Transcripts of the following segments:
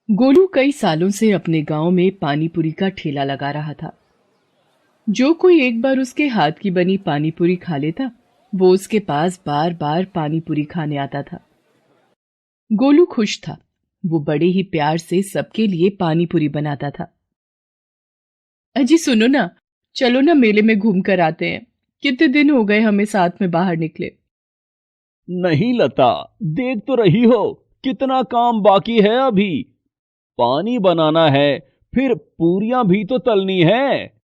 गोलू कई सालों से अपने गांव में पानी पूरी का ठेला लगा रहा था। जो कोई एक बार उसके हाथ की बनी पानी पूरी खा लेता, वो उसके पास बार बार पानी पूरी खाने आता था। गोलू खुश था। वो बड़े ही प्यार से सबके लिए पानी पूरी बनाता था। अजी सुनो ना, चलो ना मेले में घूम कर आते हैं। कितने दिन हो गए हमें साथ में बाहर निकले। नहीं लता, देख तो रही हो कितना काम बाकी है अभी। पानी बनाना है, फिर पूरियां भी तो तलनी है।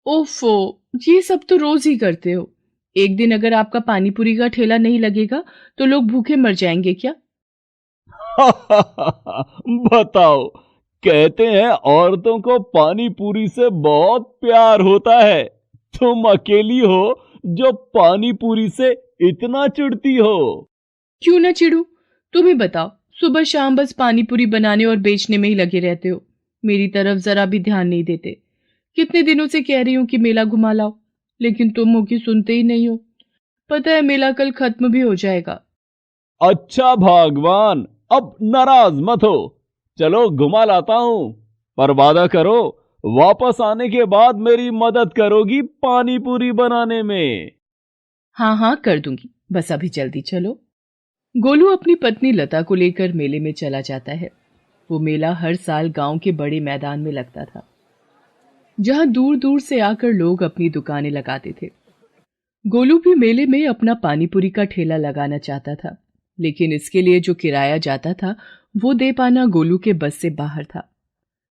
ओफो, ये सब तो रोज ही करते हो। एक दिन अगर आपका पानी पूरी का ठेला नहीं लगेगा तो लोग भूखे मर जाएंगे क्या? बताओ, कहते हैं औरतों को पानी पूरी से बहुत प्यार होता है। तुम अकेली हो जो पानी पूरी से इतना चिढ़ती हो। क्यों ना चिढ़ू? तुम ही बताओ, सुबह शाम बस पानी पूरी बनाने और बेचने में ही लगे रहते हो। मेरी तरफ जरा भी ध्यान नहीं देते। कितने दिनों से कह रही हूं कि मेला घुमा लाओ, लेकिन तुम हो कि सुनते ही नहीं हो। पता है मेला कल खत्म भी हो जाएगा। अच्छा भगवान, अब नाराज मत हो। चलो घुमा लाता हूं, पर वादा करो वापस आने के बाद मेरी मदद करोगी पानी पूरी बनाने में। हाँ हाँ कर दूंगी, बस अभी जल्दी चलो। गोलू अपनी पत्नी लता को लेकर मेले में चला जाता है। वो मेला हर साल गांव के बड़े मैदान में लगता था, जहां दूर दूर से आकर लोग अपनी दुकानें लगाते थे। गोलू भी मेले में अपना पानीपुरी का ठेला लगाना चाहता था, लेकिन इसके लिए जो किराया जाता था वो दे पाना गोलू के बस से बाहर था।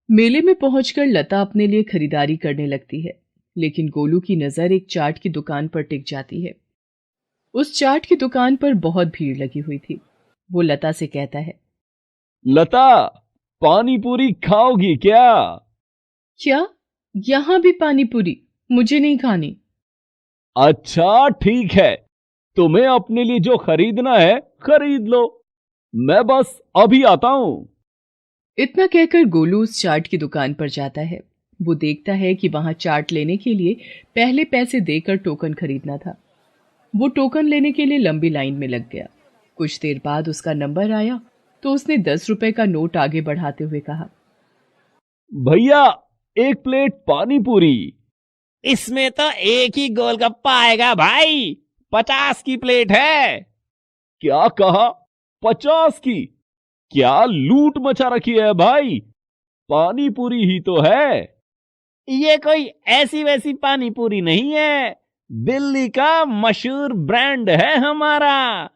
मेले में पहुंचकर लता अपने लिए खरीदारी करने लगती है, लेकिन गोलू की नजर एक चाट की दुकान पर टिक जाती है। उस चाट की दुकान पर बहुत भीड़ लगी हुई थी। वो लता से कहता है, लता, पानी पूरी खाओगी क्या? क्या? यहां भी पानीपुरी? मुझे नहीं खानी। अच्छा ठीक है, तुम्हें अपने लिए जो खरीदना है खरीद लो, मैं बस अभी आता हूं। इतना कहकर गोलू उस चाट की दुकान पर जाता है। वो देखता है कि वहां चाट लेने के लिए पहले पैसे देकर टोकन खरीदना था। वो टोकन लेने के लिए लंबी लाइन में लग गया। कुछ देर बाद उसका नंबर आया तो उसने 10 रुपए का नोट आगे बढ़ाते हुए कहा, भैया, एक प्लेट पानी पूरी। इसमें तो एक ही गोलगप्पा आएगा भाई, 50 की प्लेट है। क्या कहा? 50 की? क्या लूट मचा रखी है भाई? पानी पूरी ही तो है। ये कोई ऐसी वैसी पानी पूरी नहीं है, दिल्ली का मशहूर ब्रांड है हमारा।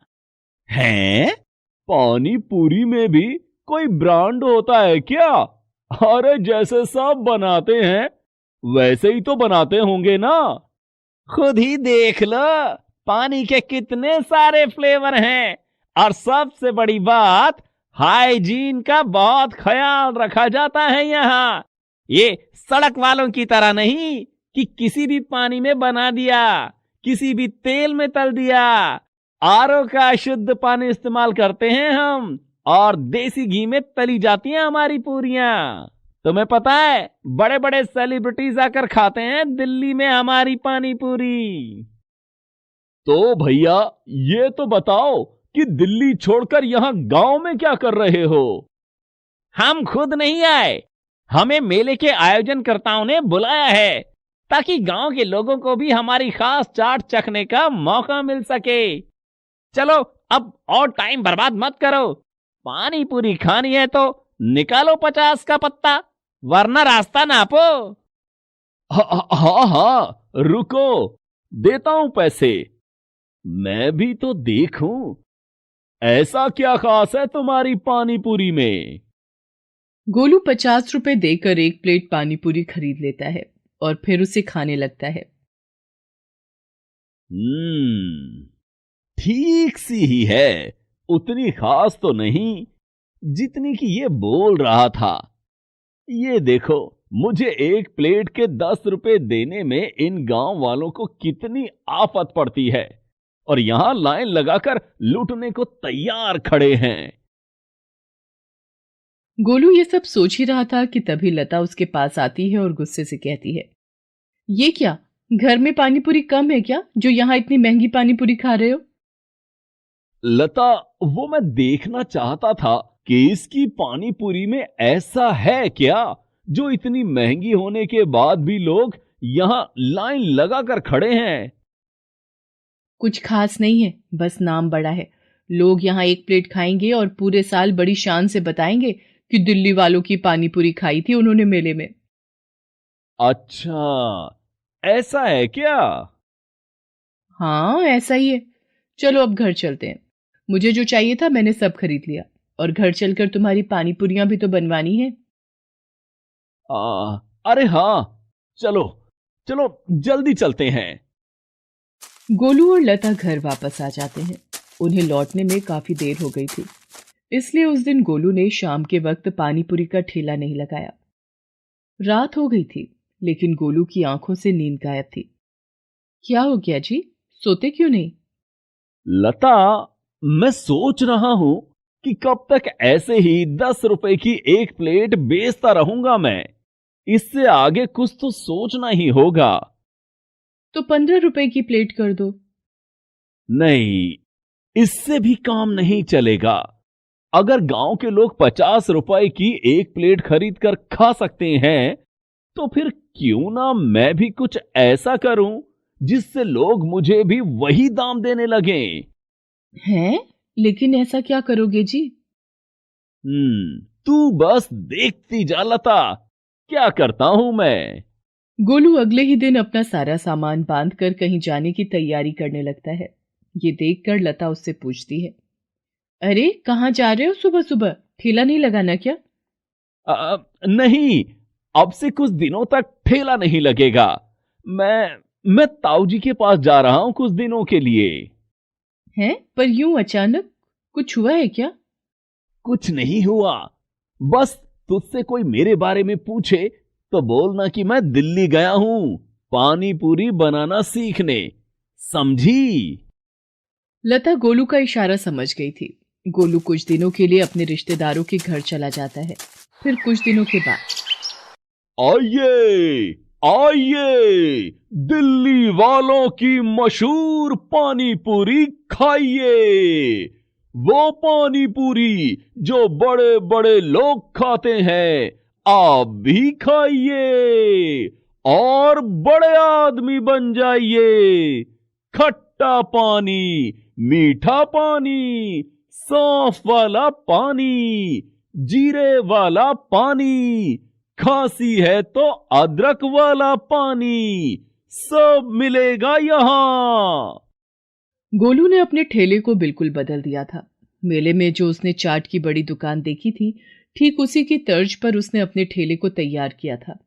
हैं? पानी पूरी में भी कोई ब्रांड होता है क्या? अरे जैसे सब बनाते हैं वैसे ही तो बनाते होंगे ना। खुद ही देख लो, पानी के कितने सारे फ्लेवर हैं, और सबसे बड़ी बात, हाइजीन का बहुत ख्याल रखा जाता है यहाँ। ये सड़क वालों की तरह नहीं कि किसी भी पानी में बना दिया, किसी भी तेल में तल दिया। आरओ का शुद्ध पानी इस्तेमाल करते हैं हम, और देसी घी में तली जाती हैं हमारी पूरियां। तुम्हें पता है, बड़े बड़े सेलिब्रिटीज आकर खाते हैं दिल्ली में हमारी पानी पूरी। तो भैया, ये तो बताओ कि दिल्ली छोड़कर यहाँ गांव में क्या कर रहे हो? हम खुद नहीं आए, हमें मेले के आयोजनकर्ताओं ने बुलाया है, ताकि गांव के लोगों को भी हमारी खास चाट चखने का मौका मिल सके। चलो अब और टाइम बर्बाद मत करो, पानी पूरी खानी है तो निकालो 50 का पत्ता, वरना रास्ता नापो। हाँ हाँ, रुको, देता हूं पैसे। मैं भी तो देखूं, ऐसा क्या खास है तुम्हारी पानी पूरी में? गोलू 50 रुपए देकर एक प्लेट पानीपुरी खरीद लेता है और फिर उसे खाने लगता है। हम्म, ठीक सी ही है, उतनी खास तो नहीं जितनी कि ये बोल रहा था। ये देखो, मुझे एक प्लेट के 10 रुपए देने में इन गांव वालों को कितनी आफत पड़ती है, और यहां लाइन लगाकर लूटने को तैयार खड़े हैं। गोलू ये सब सोच ही रहा था कि तभी लता उसके पास आती है और गुस्से से कहती है, ये क्या, घर में पानीपुरी कम है क्या जो यहाँ इतनी महंगी पानीपुरी खा रहे हो? लता, वो मैं देखना चाहता था कि इसकी पानी पूरी में ऐसा है क्या जो इतनी महंगी होने के बाद भी लोग यहां लाइन लगाकर खड़े हैं। कुछ खास नहीं है, बस नाम बड़ा है। लोग यहाँ एक प्लेट खाएंगे और पूरे साल बड़ी शान से बताएंगे कि दिल्ली वालों की पानी पूरी खाई थी उन्होंने मेले में। अच्छा, ऐसा है क्या? हाँ, ऐसा ही है। चलो अब घर चलते हैं। मुझे जो चाहिए था मैंने सब खरीद लिया, और घर चलकर तुम्हारी पानी पूरियां भी तो बनवानी है। अरे हाँ, चलो चलो जल्दी चलते हैं। गोलू और लता घर वापस आ जाते हैं। उन्हें लौटने में काफी देर हो गई थी, इसलिए उस दिन गोलू ने शाम के वक्त पानी पूरी का ठेला नहीं लगाया। रात हो गई थी, लेकिन गोलू की आंखों से नींद गायब थी। क्या हो गया जी, सोते क्यों नहीं? लता, मैं सोच रहा हूं कि कब तक ऐसे ही 10 रुपए की एक प्लेट बेचता रहूंगा मैं। इससे आगे कुछ तो सोचना ही होगा। तो 15 रुपए की प्लेट कर दो। नहीं, इससे भी काम नहीं चलेगा। अगर गांव के लोग 50 रुपए की एक प्लेट खरीद कर खा सकते हैं, तो फिर क्यों ना मैं भी कुछ ऐसा करूं जिससे लोग मुझे भी वही दाम देने लगें। हैं? लेकिन ऐसा क्या करोगे जी? तू बस देखती जा लता, क्या करता हूं मैं। गोलू अगले ही दिन अपना सारा सामान बांध कर कहीं जाने की तैयारी करने लगता है। ये देखकर लता उससे पूछती है, अरे कहाँ जा रहे हो सुबह सुबह? ठेला नहीं लगाना क्या? नहीं, अब से कुछ दिनों तक ठेला नहीं लगेगा। मैं ताऊ जी के पास जा रहा हूं कुछ दिनों के लिए। हैं? पर यूं अचानक? कुछ हुआ है क्या? कुछ नहीं हुआ, बस तुझसे कोई मेरे बारे में पूछे तो बोलना कि मैं दिल्ली गया हूं पानी पूरी बनाना सीखने, समझी? लता गोलू का इशारा समझ गई थी। गोलू कुछ दिनों के लिए अपने रिश्तेदारों के घर चला जाता है। फिर कुछ दिनों के बाद, आइए आइए, दिल्ली वालों की मशहूर पानी पूरी खाइए। वो पानी पूरी जो बड़े बड़े लोग खाते हैं, आप भी खाइए और बड़े आदमी बन जाइए। खट्टा पानी, मीठा पानी, सौंफ वाला पानी, जीरे वाला पानी, खांसी है तो अदरक वाला पानी, सब मिलेगा यहां। गोलू ने अपने ठेले को बिल्कुल बदल दिया था। मेले में जो उसने चाट की बड़ी दुकान देखी थी, ठीक उसी की तर्ज पर उसने अपने ठेले को तैयार किया था।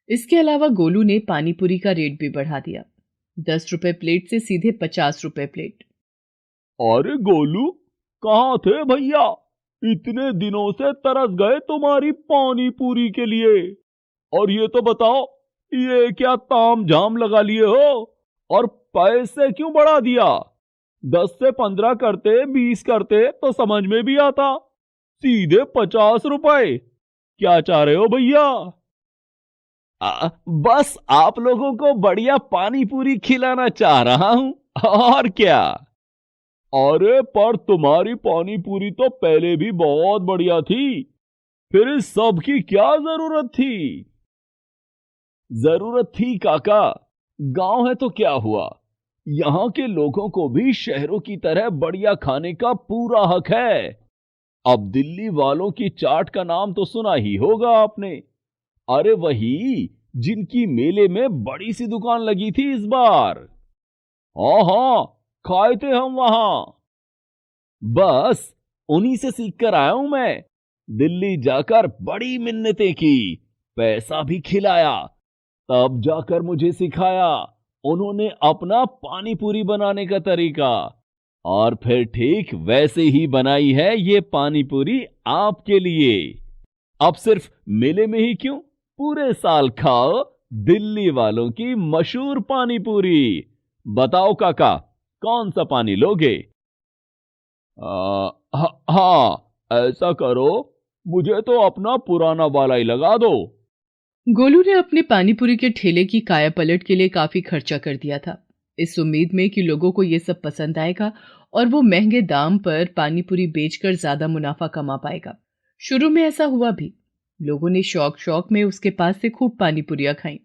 इसके अलावा गोलू ने पानीपुरी का रेट भी बढ़ा दिया, 10 रुपए प्लेट से सीधे 50 रुपए प्लेट। अरे गोलू, कहाँ थे भैया? इतने दिनों से तरस गए तुम्हारी पानी पूरी के लिए। और ये तो बताओ, ये क्या ताम झाम लगा लिए हो और पैसे क्यों बढ़ा दिया? 10 से 15 करते, 20 करते तो समझ में भी आता, सीधे 50 रुपए। क्या चाह रहे हो भैया? बस आप लोगों को बढ़िया पानी पूरी खिलाना चाह रहा हूं, और क्या। अरे पर तुम्हारी पानी पूरी तो पहले भी बहुत बढ़िया थी, फिर इस सब की क्या जरूरत थी? जरूरत थी काका, गांव है तो क्या हुआ, यहां के लोगों को भी शहरों की तरह बढ़िया खाने का पूरा हक है। अब दिल्ली वालों की चाट का नाम तो सुना ही होगा आपने। अरे वही जिनकी मेले में बड़ी सी दुकान लगी थी इस बार। हाँ हाँ, खाए थे हम वहां। बस उन्हीं से सीख कर आया हूं मैं। दिल्ली जाकर बड़ी मिन्नतें की, पैसा भी खिलाया, तब जाकर मुझे सिखाया उन्होंने अपना पानी पूरी बनाने का तरीका। और फिर ठीक वैसे ही बनाई है ये पानी पूरी आपके लिए। अब सिर्फ मेले में ही क्यों, पूरे साल खाओ दिल्ली वालों की मशहूर पानी पूरी। बताओ काका, कौन सा पानी लोगे? हाँ, ऐसा करो, मुझे तो अपना पुराना वाला ही लगा दो। गोलू ने अपने पानीपुरी के ठेले की काया पलट के लिए काफी खर्चा कर दिया था, इस उम्मीद में कि लोगों को यह सब पसंद आएगा और वो महंगे दाम पर पानी पूरी बेचकर ज्यादा मुनाफा कमा पाएगा। शुरू में ऐसा हुआ भी। लोगों ने शौक शौक में उसके पास से खूब पानी पूरियां खाई,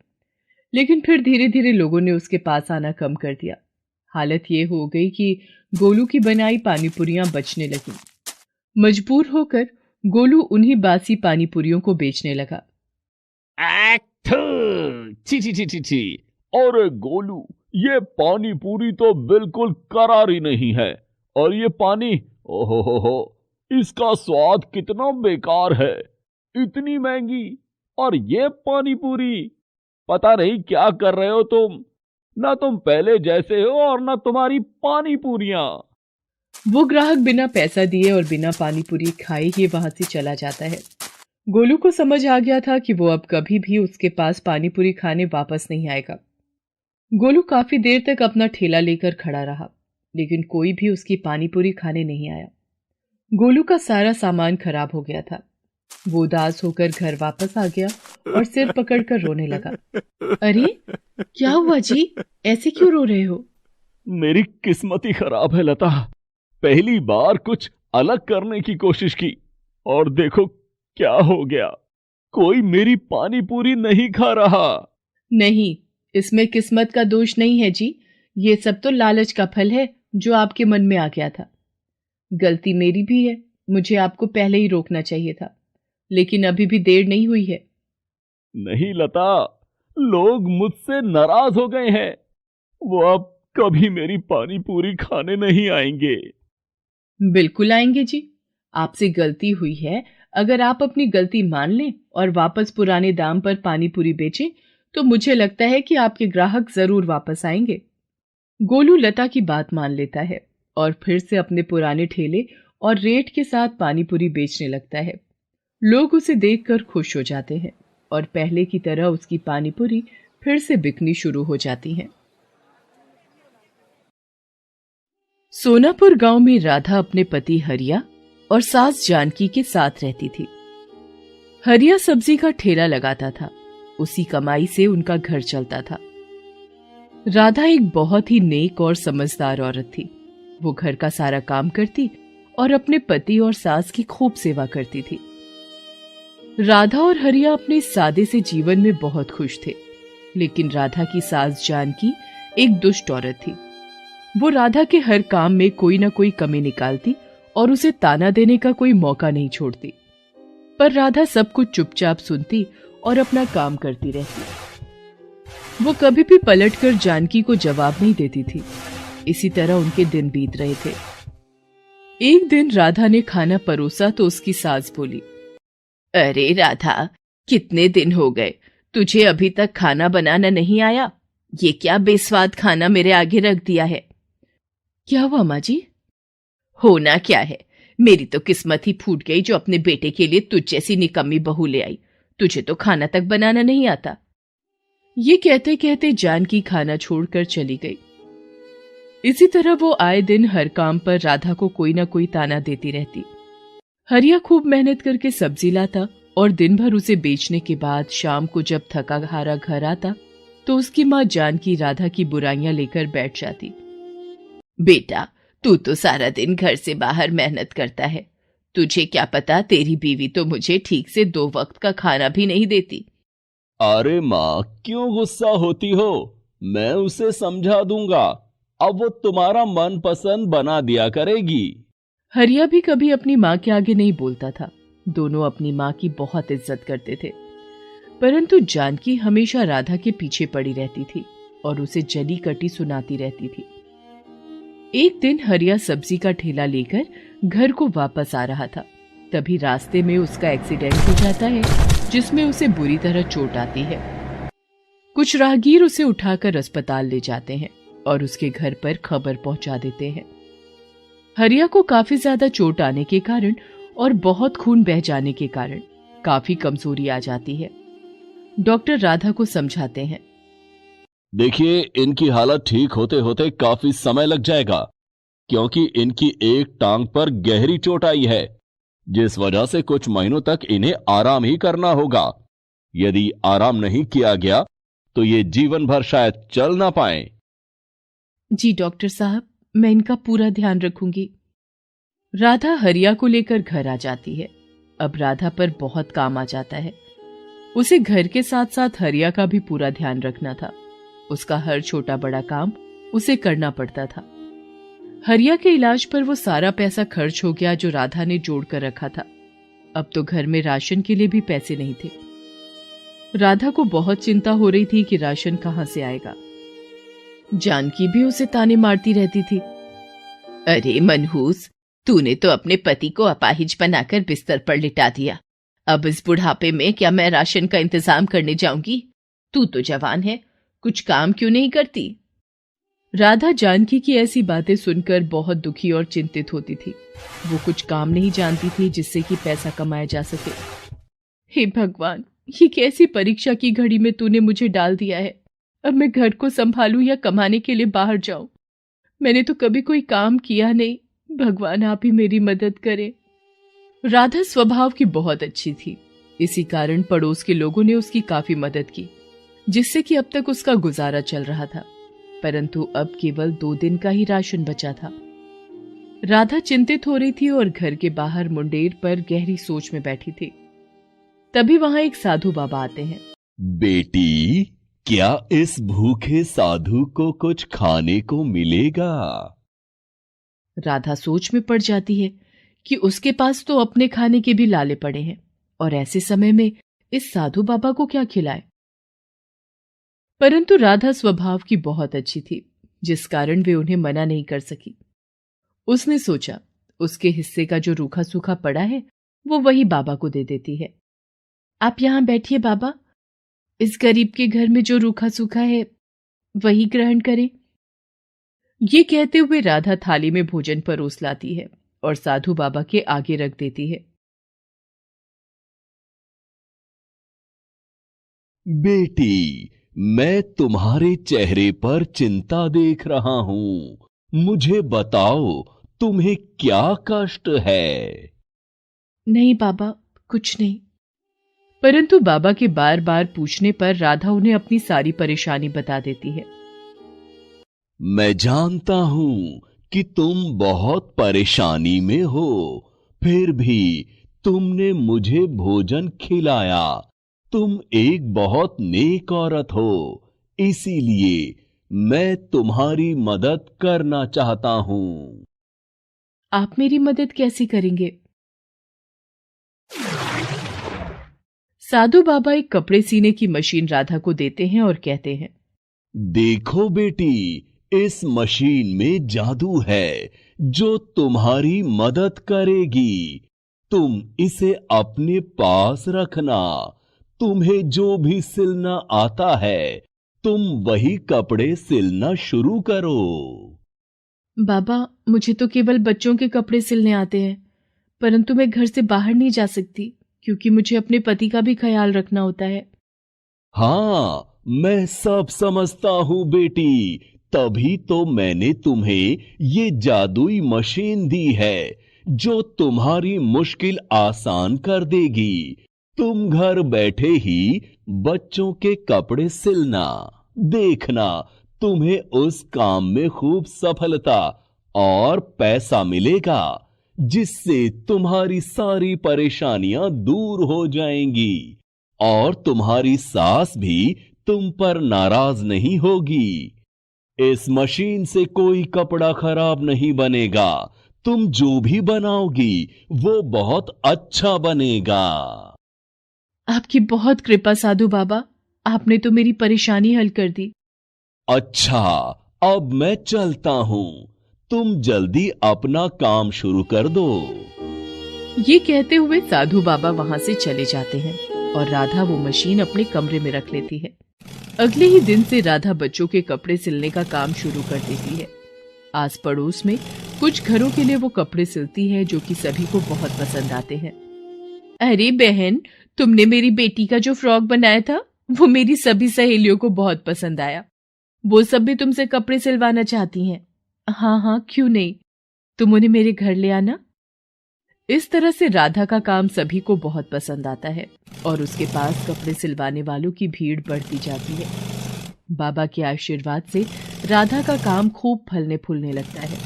लेकिन फिर धीरे धीरे लोगों ने उसके पास आना कम कर दिया। हालत ये हो गई कि गोलू की बनाई पानी पूरियां बचने लगी। मजबूर होकर गोलू उन्हीं बासी पानी पूरियों को बेचने लगा। छी छी छी छी छी। अरे गोलू, ये पानी पूरी तो बिल्कुल करारी नहीं है, और ये पानी, ओहो, इसका स्वाद कितना बेकार है। इतनी महंगी, और ये पानी पूरी, पता नहीं क्या कर रहे हो तुम। ना तुम पहले जैसे हो और ना तुम्हारी पानी पूरियां। वो ग्राहक बिना पैसा दिए और बिना पानी पूरी खाए ही वहां से चला जाता है। गोलू को समझ आ गया था कि वो अब कभी भी उसके पास पानी पूरी खाने वापस नहीं आएगा। गोलू काफी देर तक अपना ठेला लेकर खड़ा रहा, लेकिन कोई भी उसकी पानी पूरी खाने नहीं आया। गोलू का सारा सामान खराब हो गया था। वो उदास होकर घर वापस आ गया और सिर पकड़कर रोने लगा। अरे क्या हुआ जी, ऐसे क्यों रो रहे हो? मेरी किस्मत ही खराब है लता। पहली बार कुछ अलग करने की कोशिश की, और देखो क्या हो गया। कोई मेरी पानी पूरी नहीं खा रहा। नहीं, इसमें किस्मत का दोष नहीं है जी। ये सब तो लालच का फल है जो आपके मन में आ गया था। गलती मेरी भी है, मुझे आपको पहले ही रोकना चाहिए था, लेकिन अभी भी देर नहीं हुई है। नहीं लता, लोग मुझसे नाराज हो गए हैं। वो अब कभी मेरी पानी पूरी खाने नहीं आएंगे। बिल्कुल आएंगे जी। आपसे गलती हुई है। अगर आप अपनी गलती मान लें और वापस पुराने दाम पर पानी पूरी बेचें, तो मुझे लगता है कि आपके ग्राहक जरूर वापस आएंगे। गोलू लता की बात मान लेता है और फिर से अपने पुराने ठेले और रेट के साथ पानी पूरी बेचने लगता है। लोग उसे देखकर खुश हो जाते हैं और पहले की तरह उसकी पानी पूरी फिर से बिकनी शुरू हो जाती हैं। सोनापुर गांव में राधा अपने पति हरिया और सास जानकी के साथ रहती थी। हरिया सब्जी का ठेला लगाता था, उसी कमाई से उनका घर चलता था। राधा एक बहुत ही नेक और समझदार औरत थी। वो घर का सारा काम करती और अपने पति और सास की खूब सेवा करती थी। राधा और हरिया अपने सादे से जीवन में बहुत खुश थे, लेकिन राधा की सास जानकी एक दुष्ट औरत थी। वो राधा के हर काम में कोई ना कोई कमी निकालती और उसे ताना देने का कोई मौका नहीं छोड़ती। पर राधा सब कुछ चुपचाप सुनती और अपना काम करती रहती। वो कभी भी पलटकर जानकी को जवाब नहीं देती थी। इसी तरह उनके दिन बीत रहे थे। एक दिन राधा ने खाना परोसा तो उसकी सास बोली, अरे राधा, कितने दिन हो गए, तुझे अभी तक खाना बनाना नहीं आया? ये क्या बेस्वाद खाना मेरे आगे रख दिया है? क्या हुआ माँ जी? होना क्या है, मेरी तो किस्मत ही फूट गई जो अपने बेटे के लिए तुझ जैसी निकम्मी बहू ले आई। तुझे तो खाना तक बनाना नहीं आता। ये कहते कहते जानकी खाना छोड़कर चली गई। इसी तरह वो आए दिन हर काम पर राधा को कोई ना कोई ताना देती रहती। हरिया खूब मेहनत करके सब्जी लाता और दिन भर उसे बेचने के बाद शाम को जब थका हारा घर आता तो उसकी माँ जानकी राधा की बुराइयां लेकर बैठ जाती। बेटा, तू तो सारा दिन घर से बाहर मेहनत करता है। तुझे क्या पता, तेरी बीवी तो मुझे ठीक से 2 वक्त का खाना भी नहीं देती। अरे माँ, क्यों गुस्सा होती हो? मैं उसे समझा दूंगा। अब वो तुम्हारा मनपसंद बना दिया करेगी। हरिया भी कभी अपनी माँ के आगे नहीं बोलता था। दोनों अपनी माँ की बहुत इज्जत करते थे, परंतु जानकी हमेशा राधा के पीछे पड़ी रहती थी और उसे जली कटी सुनाती रहती थी। एक दिन हरिया सब्जी का ठेला लेकर घर को वापस आ रहा था। तभी रास्ते में उसका एक्सीडेंट हो जाता है, जिसमें उसे बुरी तरह चोट आती है। कुछ राहगीर उसे उठाकर अस्पताल ले जाते हैं और उसके घर पर खबर पहुंचा देते हैं। हरिया को काफी ज्यादा चोट आने के कारण और बहुत खून बह जाने के कारण काफी कमजोरी आ जाती है। डॉक्टर राधा को समझाते हैं, देखिए, इनकी हालत ठीक होते होते काफी समय लग जाएगा, क्योंकि इनकी एक टांग पर गहरी चोट आई है, जिस वजह से कुछ महीनों तक इन्हें आराम ही करना होगा। यदि आराम नहीं किया गया तो ये जीवन भर शायद चल ना पाए। जी डॉक्टर साहब, मैं इनका पूरा ध्यान रखूंगी। राधा हरिया को लेकर घर आ जाती है। अब राधा पर बहुत काम आ जाता है। उसे घर के साथ साथ हरिया का भी पूरा ध्यान रखना था। उसका हर छोटा बड़ा काम उसे करना पड़ता था। हरिया के इलाज पर वो सारा पैसा खर्च हो गया जो राधा ने जोड़ कर रखा था। अब तो घर में राशन के लिए भी पैसे नहीं थे। राधा को बहुत चिंता हो रही थी कि राशन कहां से आएगा। जानकी भी उसे ताने मारती रहती थी। अरे मनहूस, तूने तो अपने पति को अपाहिज बनाकर बिस्तर पर लिटा दिया। अब इस बुढ़ापे में क्या मैं राशन का इंतजाम करने जाऊंगी? तू तो जवान है, कुछ काम क्यों नहीं करती? राधा जानकी की ऐसी बातें सुनकर बहुत दुखी और चिंतित होती थी। वो कुछ काम नहीं जानती थी जिससे कि पैसा कमाया जा सके। हे भगवान, ये कैसी परीक्षा की घड़ी में तूने मुझे डाल दिया है। अब मैं घर को संभालूं या कमाने के लिए बाहर जाऊं? मैंने तो कभी कोई काम किया नहीं। भगवान आप ही मेरी मदद करें। राधा स्वभाव की बहुत अच्छी थी। इसी कारण पड़ोस के लोगों ने उसकी काफी मदद की, जिससे कि अब तक उसका गुजारा चल रहा था। परंतु अब केवल 2 दिन का ही राशन बचा था। राधा चिंतित हो रही थी और घर के बाहर मुंडेर पर गहरी सोच में बैठी थी। तभी वहां एक साधु बाबा आते हैं। बेटी, क्या इस भूखे साधु को कुछ खाने को मिलेगा? राधा सोच में पड़ जाती है कि उसके पास तो अपने खाने के भी लाले पड़े हैं और ऐसे समय में इस साधु बाबा को क्या खिलाए। परंतु राधा स्वभाव की बहुत अच्छी थी, जिस कारण वे उन्हें मना नहीं कर सकी। उसने सोचा उसके हिस्से का जो रूखा सूखा पड़ा है वो वही बाबा को दे देती है। आप यहां बैठिए बाबा, इस गरीब के घर में जो रूखा सूखा है वही ग्रहण करें। ये कहते हुए राधा थाली में भोजन परोस लाती है और साधु बाबा के आगे रख देती है। बेटी, मैं तुम्हारे चेहरे पर चिंता देख रहा हूं। मुझे बताओ, तुम्हें क्या कष्ट है? नहीं बाबा, कुछ नहीं। परंतु बाबा के बार बार पूछने पर राधा उन्हें अपनी सारी परेशानी बता देती है। मैं जानता हूं कि तुम बहुत परेशानी में हो, फिर भी तुमने मुझे भोजन खिलाया। तुम एक बहुत नेक औरत हो, इसीलिए मैं तुम्हारी मदद करना चाहता हूं। आप मेरी मदद कैसे करेंगे? साधु बाबा एक कपड़े सीने की मशीन राधा को देते हैं और कहते हैं, देखो बेटी, इस मशीन में जादू है जो तुम्हारी मदद करेगी। तुम इसे अपने पास रखना। तुम्हें जो भी सिलना आता है, तुम वही कपड़े सिलना शुरू करो। बाबा, मुझे तो केवल बच्चों के कपड़े सिलने आते हैं, परंतु मैं घर से बाहर नहीं जा सकती क्योंकि मुझे अपने पति का भी ख्याल रखना होता है। हाँ, मैं सब समझता हूं बेटी, तभी तो मैंने तुम्हें ये जादुई मशीन दी है जो तुम्हारी मुश्किल आसान कर देगी। तुम घर बैठे ही बच्चों के कपड़े सिलना, देखना तुम्हें उस काम में खूब सफलता और पैसा मिलेगा, जिससे तुम्हारी सारी परेशानियां दूर हो जाएंगी और तुम्हारी सास भी तुम पर नाराज नहीं होगी। इस मशीन से कोई कपड़ा खराब नहीं बनेगा। तुम जो भी बनाओगी वो बहुत अच्छा बनेगा। आपकी बहुत कृपा साधु बाबा, आपने तो मेरी परेशानी हल कर दी। अच्छा, अब मैं चलता हूं। तुम जल्दी अपना काम शुरू कर दो। ये कहते हुए साधु बाबा वहां से चले जाते हैं और राधा वो मशीन अपने कमरे में रख लेती है। अगले ही दिन से राधा बच्चों के कपड़े सिलने का काम शुरू कर देती है। आस पड़ोस में कुछ घरों के लिए वो कपड़े सिलती है जो कि सभी को बहुत पसंद आते हैं। अरे बहन, तुमने मेरी बेटी का जो फ्रॉक बनाया था वो मेरी सभी सहेलियों को बहुत पसंद आया। वो सब भी तुमसे कपड़े सिलवाना चाहती हैं। हाँ हाँ, क्यों नहीं, तुम उन्हें मेरे घर ले आना। इस तरह से राधा का काम सभी को बहुत पसंद आता है और उसके पास कपड़े सिलवाने वालों की भीड़ बढ़ती जाती है। बाबा के आशीर्वाद से राधा का काम खूब फलने फूलने लगता है।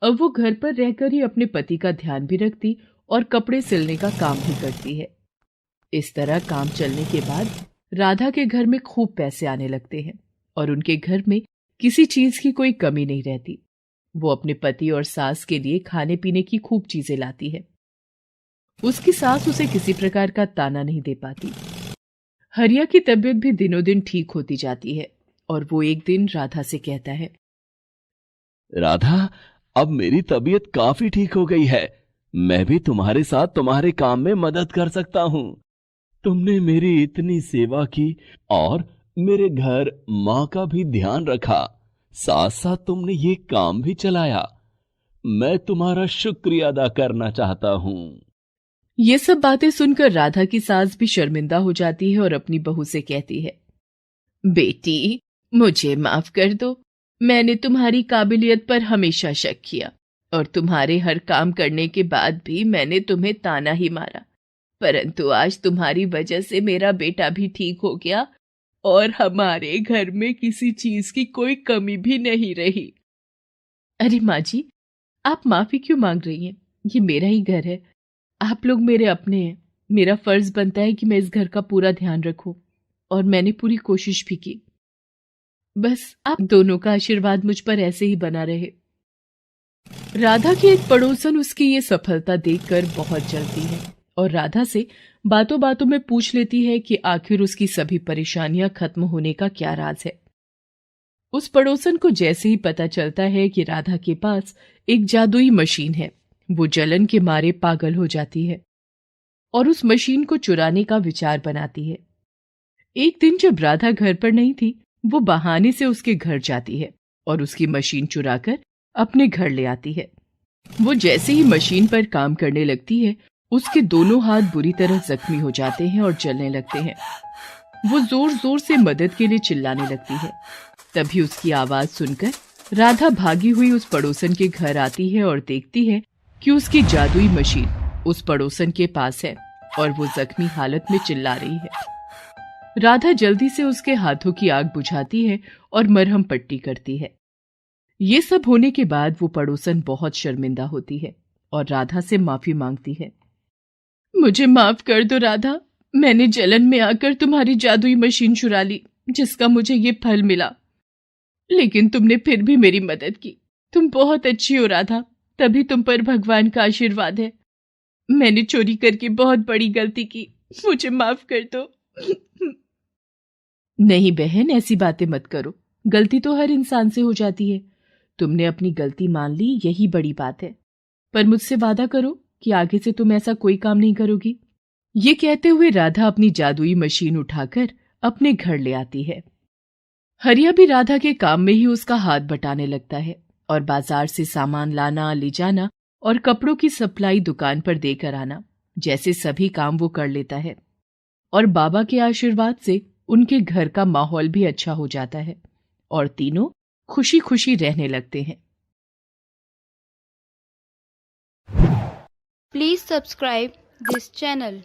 अब वो घर पर रहकर ही अपने पति का ध्यान भी रखती और कपड़े सिलने का काम भी करती है। इस तरह काम चलने के बाद राधा के घर में खूब पैसे आने लगते हैं और उनके घर में किसी चीज की कोई कमी नहीं रहती। वो अपने पति और सास के लिए खाने पीने की खूब चीजें लाती है। उसकी सास उसे किसी प्रकार का ताना नहीं दे पाती। हरिया की तबीयत भी दिनों दिन ठीक होती जाती है और वो एक दिन राधा से कहता है, राधा, अब मेरी तबीयत काफी ठीक हो गई है। मैं भी तुम्हारे साथ तुम्हारे काम में मदद कर सकता हूं। तुमने मेरी इतनी सेवा की और मेरे घर माँ का भी ध्यान रखा, साथ साथ तुमने ये काम भी चलाया। मैं तुम्हारा शुक्रिया अदा करना चाहता हूं। ये सब बातें सुनकर राधा की सास भी शर्मिंदा हो जाती है और अपनी बहू से कहती है, बेटी, मुझे माफ कर दो। मैंने तुम्हारी काबिलियत पर हमेशा शक किया और तुम्हारे हर काम करने के बाद भी मैंने तुम्हें ताना ही मारा, परंतु आज तुम्हारी वजह से मेरा बेटा भी ठीक हो गया और हमारे घर में किसी चीज की कोई कमी भी नहीं रही। अरे माँ जी, आप माफी क्यों मांग रही हैं? ये मेरा ही घर है, आप लोग मेरे अपने हैं। मेरा फर्ज बनता है कि मैं इस घर का पूरा ध्यान रखूं और मैंने पूरी कोशिश भी की। बस आप दोनों का आशीर्वाद मुझ पर ऐसे ही बना रहे। राधा की एक पड़ोसन उसकी ये सफलता देखकर बहुत जलती है और राधा से बातों बातों में पूछ लेती है कि आखिर उसकी सभी परेशानियां खत्म होने का क्या राज है। उस पड़ोसन को जैसे ही पता चलता है कि राधा के पास एक जादुई मशीन है, वो जलन के मारे पागल हो जाती है और उस मशीन को चुराने का विचार बनाती है। एक दिन जब राधा घर पर नहीं थी, वो बहाने से उसके घर जाती है और उसकी मशीन चुराकर अपने घर ले आती है। वो जैसे ही मशीन पर काम करने लगती है, उसके दोनों हाथ बुरी तरह जख्मी हो जाते हैं और जलने लगते हैं। वो जोर जोर से मदद के लिए चिल्लाने लगती है। तभी उसकी आवाज सुनकर राधा भागी हुई उस पड़ोसन के घर आती है और देखती है कि उसकी जादुई मशीन उस पड़ोसन के पास है और वो जख्मी हालत में चिल्ला रही है। राधा जल्दी से उसके हाथों की आग बुझाती है और मरहम पट्टी करती है। ये सब होने के बाद वो पड़ोसन बहुत शर्मिंदा होती है और राधा से माफी मांगती है। मुझे माफ कर दो राधा, मैंने जलन में आकर तुम्हारी जादुई मशीन चुरा ली, जिसका मुझे ये फल मिला। लेकिन तुमने फिर भी मेरी मदद की। तुम बहुत अच्छी हो राधा, तभी तुम पर भगवान का आशीर्वाद है। मैंने चोरी करके बहुत बड़ी गलती की, मुझे माफ कर दो। नहीं बहन, ऐसी बातें मत करो। गलती तो हर इंसान से हो जाती है। तुमने अपनी गलती मान ली, यही बड़ी बात है। पर मुझसे वादा करो कि आगे से तुम ऐसा कोई काम नहीं करोगी। ये कहते हुए राधा अपनी जादुई मशीन उठाकर अपने घर ले आती है। हरिया भी राधा के काम में ही उसका हाथ बटाने लगता है और बाजार से सामान लाना, ले जाना और कपड़ों की सप्लाई दुकान पर देकर आना, जैसे सभी काम वो कर लेता है। और बाबा के आशीर्वाद से उनके घर का माहौल भी अच्छा हो जाता है और तीनों खुशी खुशी रहने लगते हैं। Please subscribe this channel.